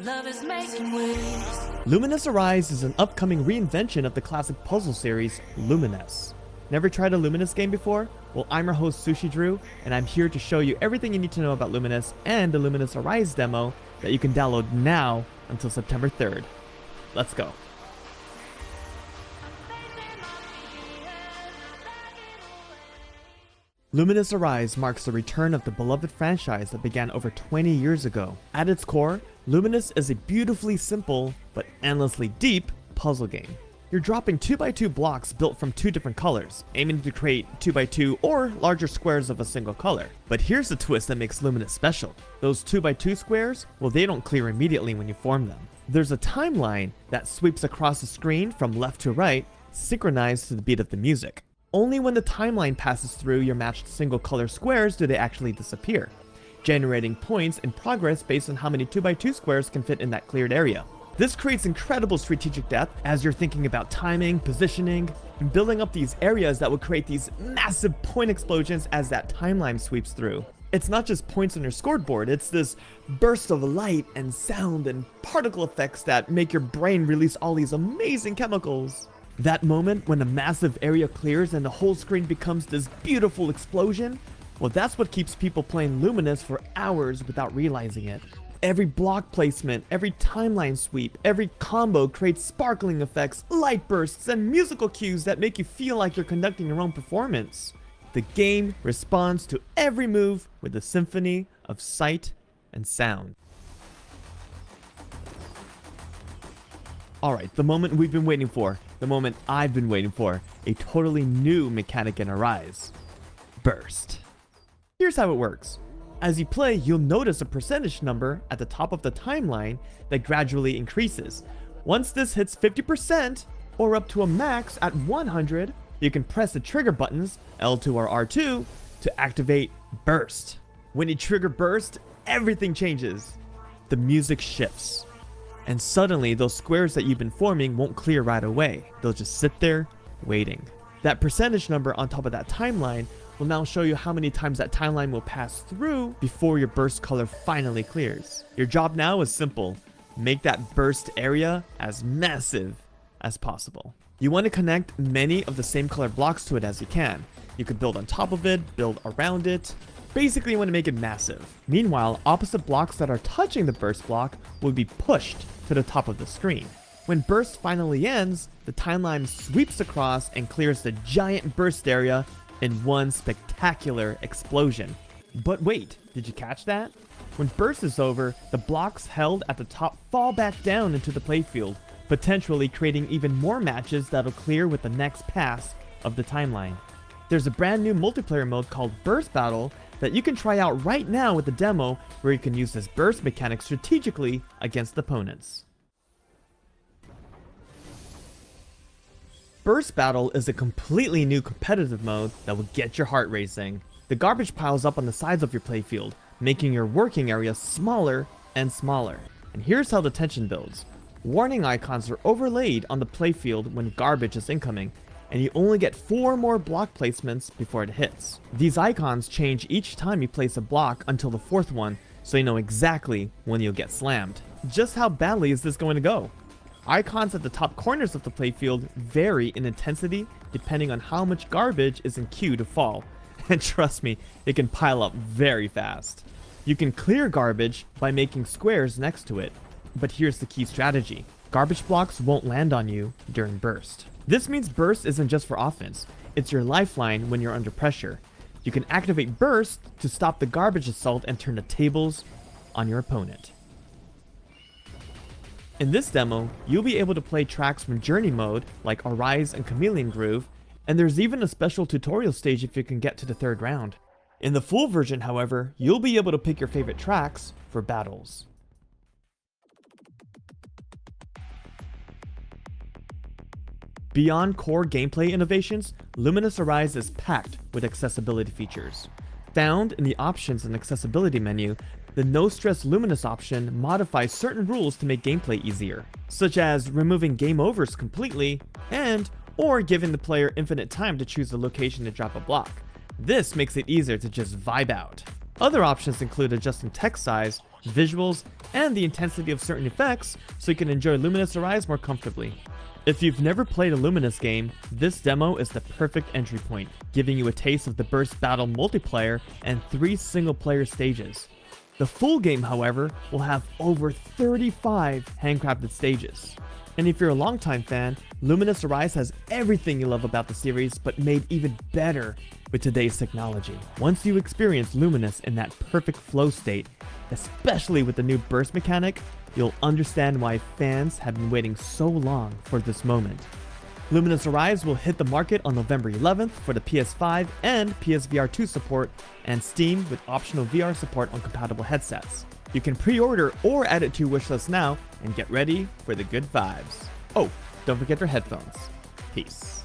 Love is making waves. Luminous Arise is an upcoming reinvention of the classic puzzle series, Lumines. Never tried a Luminous game before? Well, I'm your host, Sushi Drew, and I'm here to show you everything you need to know about Luminous and the Luminous Arise demo that you can download now until September 3rd. Let's go. Luminous Arise marks the return of the beloved franchise that began over 20 years ago. At its core, Luminous is a beautifully simple, but endlessly deep, puzzle game. You're dropping 2x2 blocks built from two different colors, aiming to create 2x2 or larger squares of a single color. But here's the twist that makes Luminous special. Those 2x2 squares, well, they don't clear immediately when you form them. There's a timeline that sweeps across the screen from left to right, synchronized to the beat of the music. Only when the timeline passes through your matched single color squares do they actually disappear, generating points in progress based on how many 2x2 squares can fit in that cleared area. This creates incredible strategic depth as you're thinking about timing, positioning, and building up these areas that will create these massive point explosions as that timeline sweeps through. It's not just points on your scoreboard, it's this burst of light and sound and particle effects that make your brain release all these amazing chemicals. That moment when a massive area clears and the whole screen becomes this beautiful explosion, well, that's what keeps people playing Luminous for hours without realizing it. Every block placement, every timeline sweep, every combo creates sparkling effects, light bursts, and musical cues that make you feel like you're conducting your own performance. The game responds to every move with a symphony of sight and sound. Alright, the moment we've been waiting for, the moment I've been waiting for, a totally new mechanic in Arise: Burst. Here's how it works. As you play, you'll notice a percentage number at the top of the timeline that gradually increases. Once this hits 50%, or up to a max at 100, you can press the trigger buttons, L2 or R2, to activate Burst. When you trigger Burst, everything changes. The music shifts. And suddenly, those squares that you've been forming won't clear right away. They'll just sit there, waiting. That percentage number on top of that timeline will now show you how many times that timeline will pass through before your burst color finally clears. Your job now is simple. Make that burst area as massive as possible. You want to connect many of the same color blocks to it as you can. You could build on top of it, build around it. Basically, you want to make it massive. Meanwhile, opposite blocks that are touching the burst block will be pushed to the top of the screen. When burst finally ends, the timeline sweeps across and clears the giant burst area in one spectacular explosion. But wait, did you catch that? When burst is over, the blocks held at the top fall back down into the playfield, potentially creating even more matches that'll clear with the next pass of the timeline. There's a brand new multiplayer mode called Burst Battle that you can try out right now with the demo, where you can use this burst mechanic strategically against opponents. Burst Battle is a completely new competitive mode that will get your heart racing. The garbage piles up on the sides of your playfield, making your working area smaller and smaller. And here's how the tension builds. Warning icons are overlaid on the playfield when garbage is incoming, and you only get 4 more block placements before it hits. These icons change each time you place a block until the 4th one, so you know exactly when you'll get slammed. Just how badly is this going to go? Icons at the top corners of the playfield vary in intensity depending on how much garbage is in queue to fall, and trust me, it can pile up very fast. You can clear garbage by making squares next to it, but here's the key strategy. Garbage blocks won't land on you during burst. This means burst isn't just for offense, it's your lifeline when you're under pressure. You can activate burst to stop the garbage assault and turn the tables on your opponent. In this demo, you'll be able to play tracks from Journey mode like Arise and Chameleon Groove, and there's even a special tutorial stage if you can get to the 3rd round. In the full version, however, you'll be able to pick your favorite tracks for battles. Beyond core gameplay innovations, Luminous Arise is packed with accessibility features. Found in the Options and Accessibility menu, the No Stress Luminous option modifies certain rules to make gameplay easier, such as removing game overs completely or giving the player infinite time to choose the location to drop a block. This makes it easier to just vibe out. Other options include adjusting text size, visuals, and the intensity of certain effects so you can enjoy Luminous Arise more comfortably. If you've never played a Luminous game, this demo is the perfect entry point, giving you a taste of the Burst Battle multiplayer and 3 single-player stages. The full game, however, will have over 35 handcrafted stages. And if you're a longtime fan, Luminous Arise has everything you love about the series, but made even better with today's technology. Once you experience Luminous in that perfect flow state, especially with the new burst mechanic, you'll understand why fans have been waiting so long for this moment. Luminous Arise will hit the market on November 11th for the PS5 and PSVR 2 support, and Steam with optional VR support on compatible headsets. You can pre-order or add it to your wishlist now and get ready for the good vibes. Oh, don't forget your headphones. Peace.